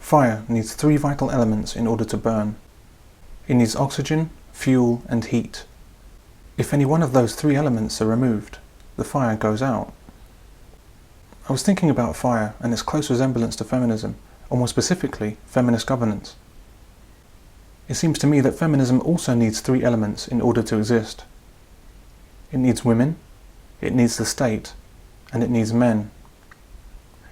Fire needs three vital elements in order to burn. It needs oxygen, fuel, and heat. If any one of those three elements are removed, the fire goes out. I was thinking about fire and its close resemblance to feminism, or more specifically, feminist governance. It seems to me that feminism also needs three elements in order to exist. It needs women, it needs the state, and it needs men.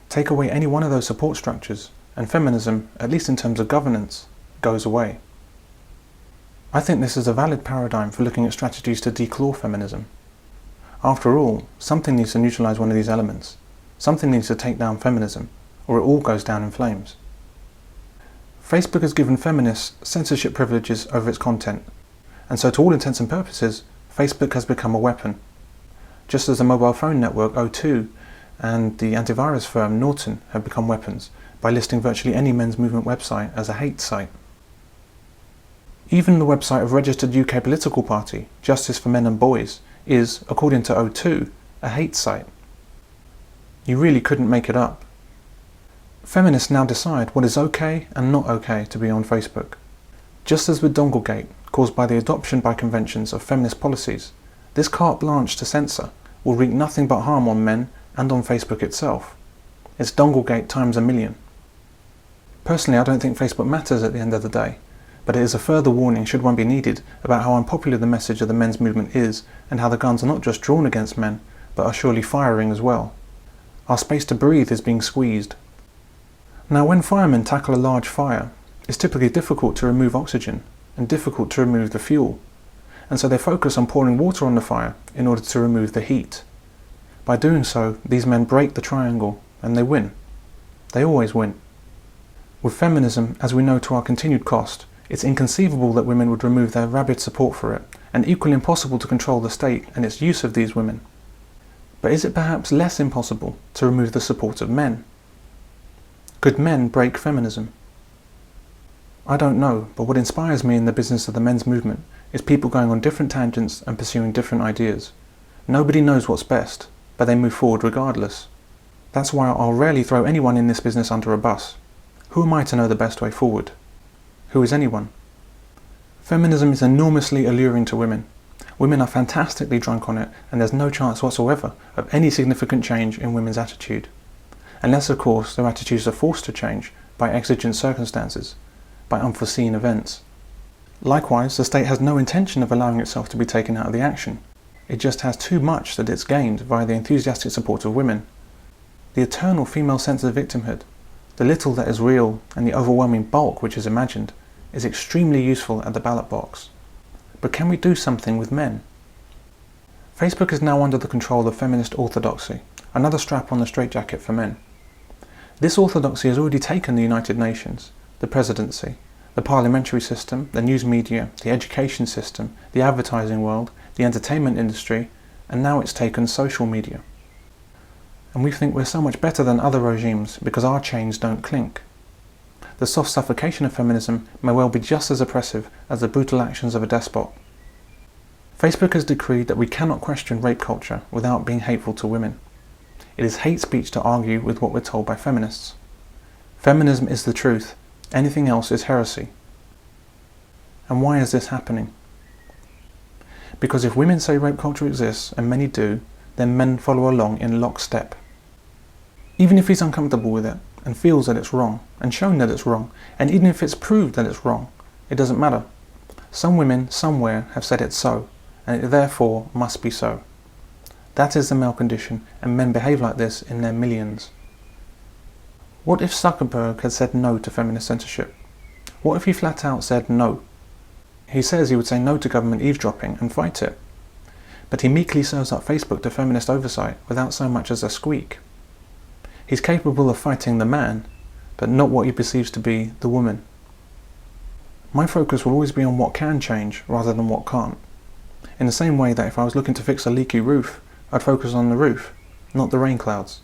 Take away any one of those support structures, and feminism, at least in terms of governance, goes away. I think this is a valid paradigm for looking at strategies to declaw feminism. After all, something needs to neutralize one of these elements. Something needs to take down feminism, or it all goes down in flames. Facebook has given feminists censorship privileges over its content, and so to all intents and purposes, Facebook has become a weapon. Just as the mobile phone network O2 and the antivirus firm Norton have become weapons by listing virtually any men's movement website as a hate site. Even the website of registered UK political party, Justice for Men and Boys, is, according to O2, a hate site. You really couldn't make it up. Feminists now decide what is okay and not okay to be on Facebook. Just as with Donglegate, caused by the adoption by conventions of feminist policies, this carte blanche to censor will wreak nothing but harm on men and on Facebook itself. It's Donglegate times a million. Personally, I don't think Facebook matters at the end of the day, but it is a further warning, should one be needed, about how unpopular the message of the men's movement is and how the guns are not just drawn against men, but are surely firing as well. Our space to breathe is being squeezed. Now, when firemen tackle a large fire, it's typically difficult to remove oxygen and difficult to remove the fuel, and so they focus on pouring water on the fire in order to remove the heat. By doing so, these men break the triangle and they win. They always win. With feminism, as we know to our continued cost, it's inconceivable that women would remove their rabid support for it, and equally impossible to control the state and its use of these women. But is it perhaps less impossible to remove the support of men? Could men break feminism? I don't know, but what inspires me in the business of the men's movement is people going on different tangents and pursuing different ideas. Nobody knows what's best, but they move forward regardless. That's why I'll rarely throw anyone in this business under a bus. Who am I to know the best way forward? Who is anyone? Feminism is enormously alluring to women. Women are fantastically drunk on it, and there's no chance whatsoever of any significant change in women's attitude. Unless, of course, their attitudes are forced to change by exigent circumstances, by unforeseen events. Likewise, the state has no intention of allowing itself to be taken out of the action. It just has too much that it's gained via the enthusiastic support of women. The eternal female sense of victimhood, the little that is real and the overwhelming bulk which is imagined, is extremely useful at the ballot box. But can we do something with men? Facebook is now under the control of feminist orthodoxy, another strap on the straitjacket for men. This orthodoxy has already taken the United Nations, the presidency, the parliamentary system, the news media, the education system, the advertising world, the entertainment industry, and now it's taken social media. And we think we're so much better than other regimes because our chains don't clink. The soft suffocation of feminism may well be just as oppressive as the brutal actions of a despot. Facebook has decreed that we cannot question rape culture without being hateful to women. It is hate speech to argue with what we're told by feminists. Feminism is the truth. Anything else is heresy. And why is this happening? Because if women say rape culture exists, and many do, then men follow along in lockstep. Even if he's uncomfortable with it, and feels that it's wrong, and shown that it's wrong, and even if it's proved that it's wrong, it doesn't matter. Some women, somewhere, have said it's so, and it therefore must be so. That is the male condition, and men behave like this in their millions. What if Zuckerberg had said no to feminist censorship? What if he flat out said no? He says he would say no to government eavesdropping and fight it. But he meekly serves up Facebook to feminist oversight without so much as a squeak. He's capable of fighting the man, but not what he perceives to be the woman. My focus will always be on what can change rather than what can't. In the same way that if I was looking to fix a leaky roof, I'd focus on the roof, not the rain clouds.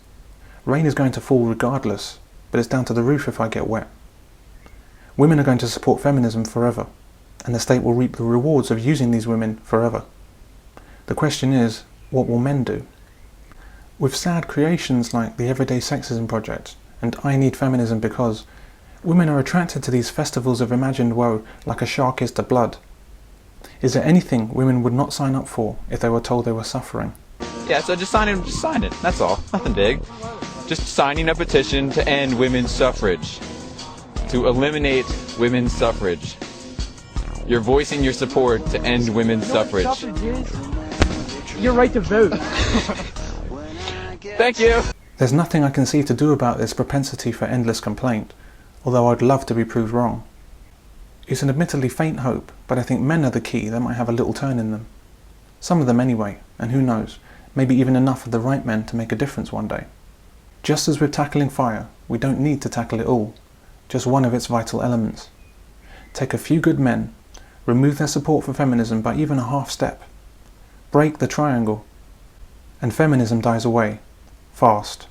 Rain is going to fall regardless, but it's down to the roof if I get wet. Women are going to support feminism forever, and the state will reap the rewards of using these women forever. The question is, what will men do? With sad creations like the Everyday Sexism Project and I Need Feminism Because, Women are attracted to these festivals of imagined woe like a shark is to blood. Is there anything women would not sign up for if they were told they were suffering? Yeah, so just sign it, that's all. Nothing big. Just signing a petition to end women's suffrage. To eliminate women's suffrage. You're voicing your support to end women's suffrage. Your right to vote. Thank you! There's nothing I can see to do about this propensity for endless complaint, although I'd love to be proved wrong. It's an admittedly faint hope, but I think men are the key that might have a little turn in them. Some of them anyway, and who knows, maybe even enough of the right men to make a difference one day. Just as with tackling fire, we don't need to tackle it all, just one of its vital elements. Take a few good men, remove their support for feminism by even a half step, break the triangle, and feminism dies away, fast.